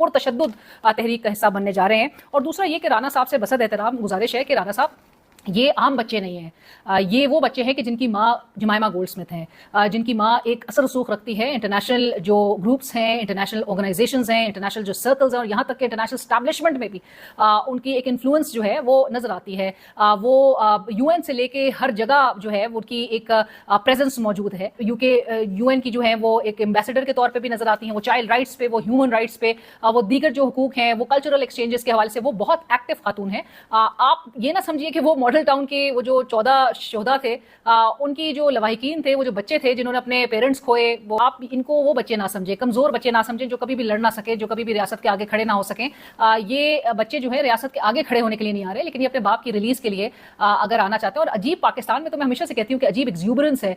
پرتشدد تحریک کا حصہ بننے جا رہے ہیں. اور دوسرا یہ کہ رانا صاحب سے بسد احترام گزارش ہے کہ رانا صاحب یہ عام بچے نہیں ہیں، یہ وہ بچے ہیں کہ جن کی ماں جمائمہ گولڈ سمتھ ہیں، جن کی ماں ایک اثر رسوخ رکھتی ہے انٹرنیشنل جو گروپس ہیں، انٹرنیشنل آرگنائزیشنز ہیں، انٹرنیشنل جو سرکلز ہیں، اور یہاں تک کہ انٹرنیشنل اسٹیبلشمنٹ میں بھی ان کی ایک انفلوئنس جو ہے وہ نظر آتی ہے. وہ یو این سے لے کے ہر جگہ جو ہے وہ کی ایک پریزنس موجود ہے. یو این کی جو ہے وہ ایک ایمبیسڈر کے طور پہ بھی نظر آتی ہیں، وہ چائلڈ رائٹس پہ، وہ ہیومن رائٹس پہ، وہ دیگر جو حقوق ہیں، وہ کلچرل ایکسچینجز کے حوالے سے وہ بہت ایکٹیو خاتون ہیں. آپ یہ نہ سمجھیے کہ وہ ماڈل ٹاؤن کے وہ جو 14 شہدا تھے ان کی جو لواحقین تھے، وہ جو بچے تھے جنہوں نے اپنے پیرنٹس کھوئے، وہ آپ ان کو وہ بچے نہ سمجھیں، کمزور بچے نہ سمجھیں جو کبھی بھی لڑ نہ سکے، جو کبھی بھی ریاست کے آگے کھڑے نہ ہو سکیں. یہ بچے جو ہیں ریاست کے آگے کھڑے ہونے کے لیے نہیں آ رہے، لیکن یہ اپنے باپ کی ریلیز کے لیے اگر آنا چاہتے ہیں. اور عجیب پاکستان میں تو میں ہمیشہ سے کہتی ہوں کہ عجیب ایگزیوبرنس ہے.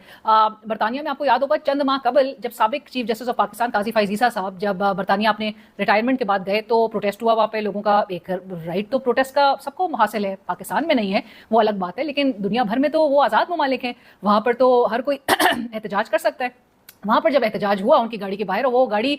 برطانیہ میں آپ کو یاد ہوگا چند ماہ قبل جب سابق چیف جسٹس آف پاکستان قاضی فائز عیسیٰ صاحب جب برطانیہ اپنے ریٹائرمنٹ کے بعد گئے تو پروٹیسٹ ہوا وہاں پہ. لوگوں کا ایک رائٹ تو پروٹیسٹ کا سب کو حاصل ہے، پاکستان میں نہیں ہے وہ الگ بات ہے، لیکن دنیا بھر میں تو وہ آزاد ممالک ہیں، وہاں پر تو ہر کوئی احتجاج کر سکتا ہے. وہاں پر جب احتجاج ہوا ان کی گاڑی کے باہر، وہ گاڑی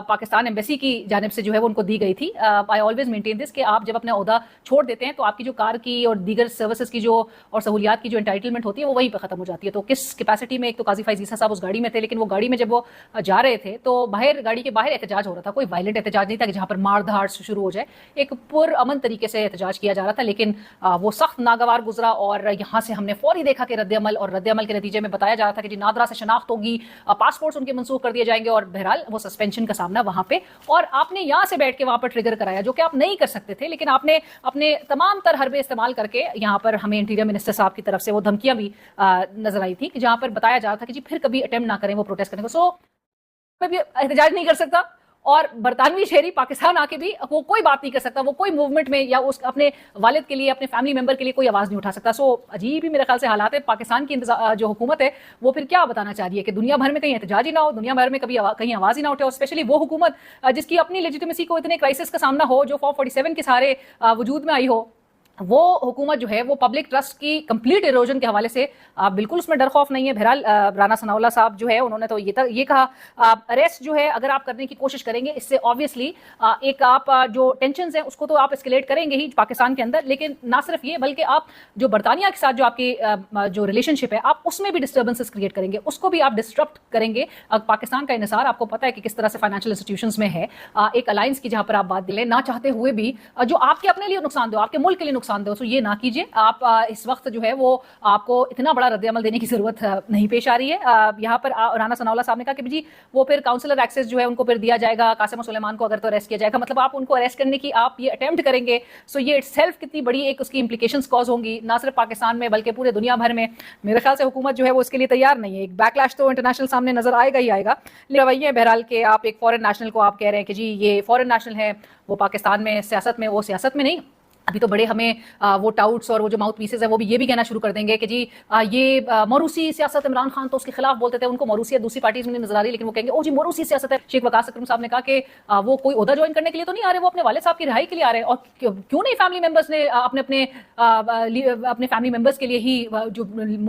پاکستان ایمبیسی کی جانب سے جو ہے وہ ان کو دی گئی تھی. آئی آلویز مینٹین دس کہ آپ جب اپنا عہدہ چھوڑ دیتے ہیں تو آپ کی جو کار کی اور دیگر سروسز کی جو اور سہولیات کی جو انٹائٹلمنٹ ہوتی ہے وہ وہیں پہ ختم ہو جاتی ہے. تو کس کیپیسٹی میں، ایک تو قاضی فائز عیسیٰ صاحب اس گاڑی میں تھے، لیکن وہ گاڑی میں جب وہ جا رہے تھے تو باہر گاڑی کے باہر احتجاج ہو رہا تھا. کوئی وائلنٹ احتجاج نہیں تھا کہ جہاں پر مار دھاڑ شروع ہو جائے، ایک پر امن طریقے سے احتجاج کیا جا رہا تھا. لیکن وہ سخت ناگوار گزرا اور یہاں سے ہم نے فوری دیکھا کہ رد عمل، اور رد عمل کے نتیجے میں بتایا جا رہا تھا کہ جی نادرا سے شناخت ہوگی، پاسپورٹس ان کے منسوخ کر دیے جائیں گے، اور بہرحال وہ سسپینشن کا سامنا وہاں پہ. اور آپ نے یہاں سے بیٹھ کے وہاں پر ٹریگر کرایا جو کہ آپ نہیں کر سکتے تھے، لیکن آپ نے اپنے تمام تر حربے استعمال کر کے یہاں پر ہمیں انٹیریئر منسٹر صاحب کی طرف سے وہ دھمکیاں بھی نظر آئی تھی کہ جہاں پر بتایا جا رہا تھا کہ جی پھر کبھی اٹیمپٹ نہ کریں وہ پروٹیسٹ کرنے کو. سو بھی احتجاج نہیں کر سکتا، اور برطانوی شہری پاکستان آ کے بھی وہ کوئی بات نہیں کر سکتا، وہ کوئی موومنٹ میں یا اس اپنے والد کے لیے، اپنے فیملی ممبر کے لیے کوئی آواز نہیں اٹھا سکتا. سو عجیب ہی میرے خیال سے حالات ہے. پاکستان کی جو حکومت ہے وہ پھر کیا بتانا چاہ رہی ہے کہ دنیا بھر میں کہیں احتجاج ہی نہ ہو، دنیا بھر میں کبھی کہیں آواز ہی نہ اٹھے، اور اسپیشلی وہ حکومت جس کی اپنی لیجیٹیمیسی کو اتنے کرائسس کا سامنا ہو، جو 447 کے سارے وجود میں آئی ہو. وہ حکومت جو ہے وہ پبلک ٹرسٹ کی کمپلیٹ ایروژن کے حوالے سے بالکل اس میں ڈر خوف نہیں ہے. بہرحال رانا ثناء اللہ صاحب جو ہے انہوں نے تو یہ کہا اریسٹ جو ہے اگر آپ کرنے کی کوشش کریں گے، اس سے آبویسلی ایک آپ جو ٹینشنز ہیں اس کو تو آپ اسکیلیٹ کریں گے ہی پاکستان کے اندر، لیکن نہ صرف یہ بلکہ آپ جو برطانیہ کے ساتھ جو آپ کی جو ریلیشن شپ ہے آپ اس میں بھی ڈسٹربنسز کریٹ کریں گے، اس کو بھی آپ ڈسٹرپٹ کریں گے. پاکستان کا انحصار آپ کو پتہ ہے کہ کس طرح سے فائنینشیل انسٹیٹیوشنز میں ہے، ایک الائنس کی جہاں پر آپ بات دلیں نہ چاہتے ہوئے بھی جو آپ کے اپنے لیے نقصان دہ، آپ کے ملک کے لیے نقصان دہ، تو یہ نہ کیجیے. آپ اس وقت جو ہے وہ آپ کو اتنا بڑا رد عمل دینے کی ضرورت نہیں پیش آ رہی ہے. یہاں پر رانا ثناء اللہ صاحب نے کہا کہ جی وہ پھر کاؤنسلر ایکسیس جو ہے ان کو پھر دیا جائے گا، قاسم سلیمان کو اگر تو اریسٹ کیا جائے گا، مطلب آپ ان کو اریسٹ کرنے کی آپ یہ اٹیمپٹ کریں گے. سو یہ اٹ سیلف کتنی بڑی ایک اس کی امپلیکیشنز کاز ہوں گی، نہ صرف پاکستان میں بلکہ پورے دنیا بھر میں. میرے خیال سے حکومت جو ہے وہ اس کے لیے تیار نہیں ہے. ایک بیک لیش تو انٹرنیشنل سامنے نظر آئے گا ہی آئے گا. رویے بہرحال کہ آپ ایک فورن نیشنل کو آپ کہہ رہے ہیں کہ جی یہ فورن نیشنل ہے، وہ پاکستان میں سیاست میں، وہ سیاست میں نہیں. ابھی تو بڑے ہمیں وہ ٹاؤٹس اور وہ جو ماؤتھ پیسز ہیں وہ بھی یہ بھی کہنا شروع کر دیں گے کہ جی یہ موروثی سیاست، عمران خان تو اس کے خلاف بولتے تھے، ان کو موروثیت دوسری پارٹیز میں نظر آ رہی ہے، لیکن وہ کہیں گے او جی موروثی سیاست ہے. شیخ وقاص اکرم صاحب نے کہا کہ وہ کوئی عہدہ جوائن کرنے کے لیے تو نہیں آ رہے، وہ اپنے والد صاحب کی رہائی کے لیے آ رہے ہیں. اور کیوں نہیں فیملی ممبرس نے اپنے فیملی ممبرس کے لیے ہی جو